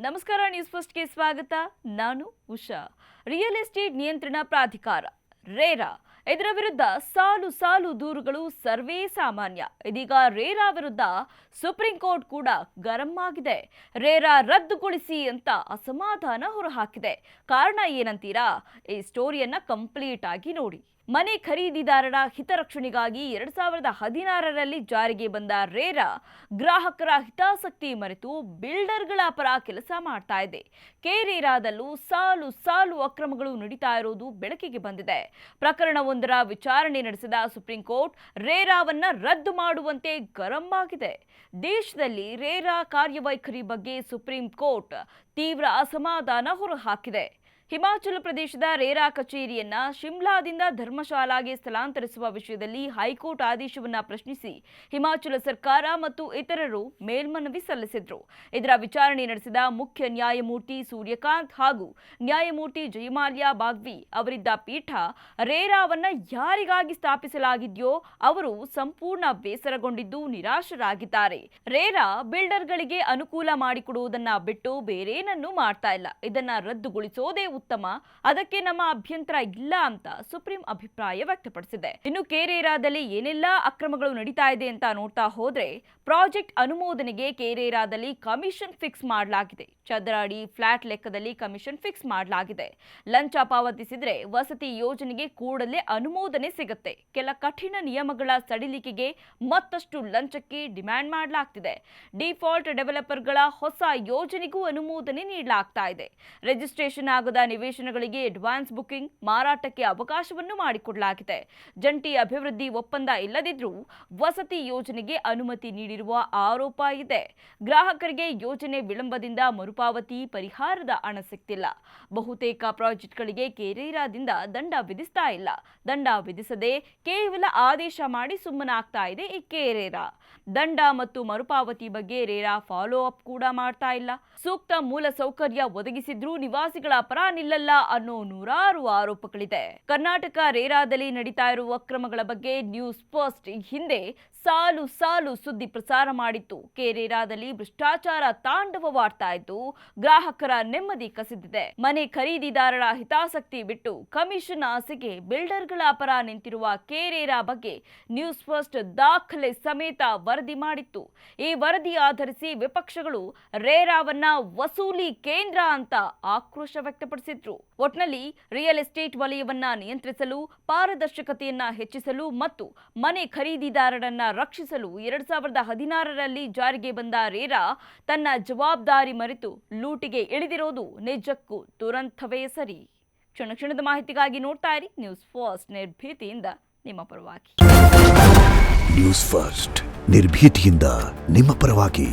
ನಮಸ್ಕಾರ, ನ್ಯೂಸ್ ಫಸ್ಟ್ಗೆ ಸ್ವಾಗತ. ನಾನು ಉಷಾ. ರಿಯಲ್ ಎಸ್ಟೇಟ್ ನಿಯಂತ್ರಣ ಪ್ರಾಧಿಕಾರ ರೇರಾ ಇದರ ವಿರುದ್ಧ ಸಾಲು ಸಾಲು ದೂರುಗಳು ಸರ್ವೇ ಸಾಮಾನ್ಯ. ಇದೀಗ ರೇರಾ ವಿರುದ್ಧ ಸುಪ್ರೀಂ ಕೋರ್ಟ್ ಕೂಡ ಗರಂ ಆಗಿದೆ. ರೇರಾ ರದ್ದುಗೊಳಿಸಿ ಅಂತ ಅಸಮಾಧಾನ ಹೊರಹಾಕಿದೆ. ಕಾರಣ ಏನಂತೀರಾ? ಈ ಸ್ಟೋರಿಯನ್ನ ಕಂಪ್ಲೀಟ್ ಆಗಿ ನೋಡಿ. ಮನೆ ಖರೀದಿದಾರರ ಹಿತರಕ್ಷಣೆಗಾಗಿ 2016ರಲ್ಲಿ ಜಾರಿಗೆ ಬಂದ ರೇರಾ ಗ್ರಾಹಕರ ಹಿತಾಸಕ್ತಿ ಮರೆತು ಬಿಲ್ಡರ್ಗಳ ಪರ ಕೆಲಸ ಮಾಡ್ತಾ ಇದೆ. ರೇರಾದಲ್ಲೂ ಸಾಲು ಸಾಲು ಅಕ್ರಮಗಳು ನಡೀತಾ ಇರೋದು ಬೆಳಕಿಗೆ ಬಂದಿದೆ. ಪ್ರಕರಣವೊಂದರ ವಿಚಾರಣೆ ನಡೆಸಿದ ಸುಪ್ರೀಂ ಕೋರ್ಟ್ ರೇರಾವನ್ನ ರದ್ದು ಮಾಡುವಂತೆ ಗರಂ ಆಗಿದೆ. ದೇಶದಲ್ಲಿ ರೇರಾ ಕಾರ್ಯವೈಖರಿ ಬಗ್ಗೆ ಸುಪ್ರೀಂ ಕೋರ್ಟ್ ತೀವ್ರ ಅಸಮಾಧಾನ ಹೊರಹಾಕಿದೆ. ಹಿಮಾಚಲ ಪ್ರದೇಶದ ರೇರಾ ಕಚೇರಿಯನ್ನ ಶಿಮ್ಲಾದಿಂದ ಧರ್ಮಶಾಲಾಗೆ ಸ್ಥಳಾಂತರಿಸುವ ವಿಷಯದಲ್ಲಿ ಹೈಕೋರ್ಟ್ ಆದೇಶವನ್ನ ಪ್ರಶ್ನಿಸಿ ಹಿಮಾಚಲ ಸರ್ಕಾರ ಮತ್ತು ಇತರರು ಮೇಲ್ಮನವಿ ಸಲ್ಲಿಸಿದ್ರು. ಇದರ ವಿಚಾರಣೆ ನಡೆಸಿದ ಮುಖ್ಯ ನ್ಯಾಯಮೂರ್ತಿ ಸೂರ್ಯಕಾಂತ್ ಹಾಗೂ ನ್ಯಾಯಮೂರ್ತಿ ಜಯಮಾಲ್ಯಾ ಬಾಗ್ವಿ ಅವರಿದ್ದ ಪೀಠ ರೇರಾವನ್ನ ಯಾರಿಗಾಗಿ ಸ್ಥಾಪಿಸಲಾಗಿದೆಯೋ ಅವರು ಸಂಪೂರ್ಣ ಬೇಸರಗೊಂಡಿದ್ದು ನಿರಾಶರಾಗಿದ್ದಾರೆ. ರೇರಾ ಬಿಲ್ಡರ್ಗಳಿಗೆ ಅನುಕೂಲ ಮಾಡಿಕೊಡುವುದನ್ನ ಬಿಟ್ಟು ಬೇರೇನನ್ನೂ ಮಾಡ್ತಾ ಇಲ್ಲ. ಇದನ್ನ ರದ್ದುಗೊಳಿಸೋದೇ ಉತ್ತಮ. ಅದಕ್ಕೆ ನಮ್ಮ ಅಭ್ಯಂತರ ಇಲ್ಲ ಅಂತ ಸುಪ್ರೀಂ ಅಭಿಪ್ರಾಯ ವ್ಯಕ್ತಪಡಿಸಿದೆ. ಇನ್ನು ರೇರಾದಲ್ಲಿ ಏನೆಲ್ಲಾ ಅಕ್ರಮಗಳು ನಡೀತಾ ಇದೆ ಅಂತ ನೋಡ್ತಾ ಹೋದ್ರೆ, ಪ್ರಾಜೆಕ್ಟ್ ಅನುಮೋದನೆಗೆ ರೇರಾದಲ್ಲಿ ಕಮಿಷನ್ ಫಿಕ್ಸ್ ಮಾಡಲಾಗಿದೆ. ಚದರ ಅಡಿ ಫ್ಲಾಟ್ ಲೆಕ್ಕದಲ್ಲಿ ಕಮಿಷನ್ ಫಿಕ್ಸ್ ಮಾಡಲಾಗಿದೆ. ಲಂಚ ಪಾವತಿಸಿದ್ರೆ ವಸತಿ ಯೋಜನೆಗೆ ಕೂಡಲೇ ಅನುಮೋದನೆ ಸಿಗುತ್ತೆ. ಕೆಲ ಕಠಿಣ ನಿಯಮಗಳ ಸಡಿಲಿಕೆಗೆ ಮತ್ತಷ್ಟು ಲಂಚಕ್ಕೆ ಡಿಮ್ಯಾಂಡ್ ಮಾಡಲಾಗ್ತಿದೆ. ಡಿಫಾಲ್ಟ್ ಡೆವಲಪರ್ಗಳ ಹೊಸ ಯೋಜನೆಗೂ ಅನುಮೋದನೆ ನೀಡಲಾಗ್ತಾ ಇದೆ. ರಿಜಿಸ್ಟ್ರೇಷನ್ ಆಗದ ನಿವೇಶನಗಳಿಗೆ ಅಡ್ವಾನ್ಸ್ ಬುಕಿಂಗ್, ಮಾರಾಟಕ್ಕೆ ಅವಕಾಶವನ್ನು ಮಾಡಿಕೊಡಲಾಗಿದೆ. ಜಂಟಿ ಅಭಿವೃದ್ಧಿ ಒಪ್ಪಂದ ಇಲ್ಲದಿದ್ರೂ ವಸತಿ ಯೋಜನೆಗೆ ಅನುಮತಿ ನೀಡಿರುವ ಆರೋಪ ಇದೆ. ಗ್ರಾಹಕರಿಗೆ ಯೋಜನೆ ವಿಳಂಬದಿಂದ ಮರುಪಾವತಿ ಪರಿಹಾರದ ಹಣ ಸಿಗ್ತಿಲ್ಲ. ಬಹುತೇಕ ಪ್ರಾಜೆಕ್ಟ್ಗಳಿಗೆ ರೇರಾದಿಂದ ದಂಡ ವಿಧಿಸ್ತಾ ಇಲ್ಲ. ದಂಡ ವಿಧಿಸದೆ ಕೇವಲ ಆದೇಶ ಮಾಡಿ ಸುಮ್ಮನಾಗ್ತಾ ಇದೆ ಈ ರೇರಾ. ದಂಡ ಮತ್ತು ಮರುಪಾವತಿ ಬಗ್ಗೆ ರೇರಾ ಫಾಲೋ ಅಪ್ ಕೂಡ ಮಾಡ್ತಾ ಇಲ್ಲ. ಸೂಕ್ತ ಮೂಲ ಸೌಕರ್ಯ ಒದಗಿಸಿದ್ರೂ ನಿವಾಸಿಗಳ ಪರ ನಿಲ್ಲಲ್ಲ ಅನ್ನೋ ನೂರಾರು ಆರೋಪಗಳಿದೆ. ಕರ್ನಾಟಕ ರೇರಾದಲ್ಲಿ ನಡೀತಾ ಇರುವ ಅಕ್ರಮಗಳ ಬಗ್ಗೆ ನ್ಯೂಸ್ ಫಸ್ಟ್ ಹಿಂದೆ ಸಾಲು ಸಾಲು ಸುದ್ದಿ ಪ್ರಸಾರ ಮಾಡಿತ್ತು. ರೇರಾದಲ್ಲಿ ಭ್ರಷ್ಟಾಚಾರ ತಾಂಡವವಾಡ್ತಾ ಇದ್ದು ಗ್ರಾಹಕರ ನೆಮ್ಮದಿ ಕಸಿದಿದೆ. ಮನೆ ಖರೀದಿದಾರರ ಹಿತಾಸಕ್ತಿ ಬಿಟ್ಟು ಕಮಿಷನ್ ಆಸೆಗೆ ಬಿಲ್ಡರ್ಗಳ ಪರ ನಿಂತಿರುವ ರೇರಾ ಬಗ್ಗೆ ನ್ಯೂಸ್ ಫಸ್ಟ್ ದಾಖಲೆ ಸಮೇತ ವರದಿ ಮಾಡಿತ್ತು. ಈ ವರದಿ ಆಧರಿಸಿ ವಿಪಕ್ಷಗಳು ರೇರಾವನ್ನ ವಸೂಲಿ ಕೇಂದ್ರ ಅಂತ ಆಕ್ರೋಶ ವ್ಯಕ್ತಪಡಿಸಿದ್ರು. ಒಟ್ನಲ್ಲಿ ರಿಯಲ್ ಎಸ್ಟೇಟ್ ವಲಯವನ್ನ ನಿಯಂತ್ರಿಸಲು, ಪಾರದರ್ಶಕತೆಯನ್ನ ಹೆಚ್ಚಿಸಲು ಮತ್ತು ಮನೆ ಖರೀದಿದಾರರನ್ನ ರಕ್ಷಿಸಲು 2016ರಲ್ಲಿ ಜಾರಿಗೆ ಬಂದ ರೇರಾ ತನ್ನ ಜವಾಬ್ದಾರಿ ಮರೆತು ಲೂಟಿಗೆ ಇಳಿದಿರೋದು ನಿಜಕ್ಕೂ ದುರಂತವೇ ಸರಿ. ಕ್ಷಣ ಕ್ಷಣದ ಮಾಹಿತಿಗಾಗಿ ನೋಡ್ತಾ ಇರಿ ನ್ಯೂಸ್ ಫಸ್ಟ್, ನಿರ್ಭೀತಿಯಿಂದ ನಿಮ್ಮ ಪರವಾಗಿ. ನ್ಯೂಸ್ ಫಸ್ಟ್, ನಿರ್ಭೀತಿಯಿಂದ ನಿಮ್ಮ ಪರವಾಗಿ.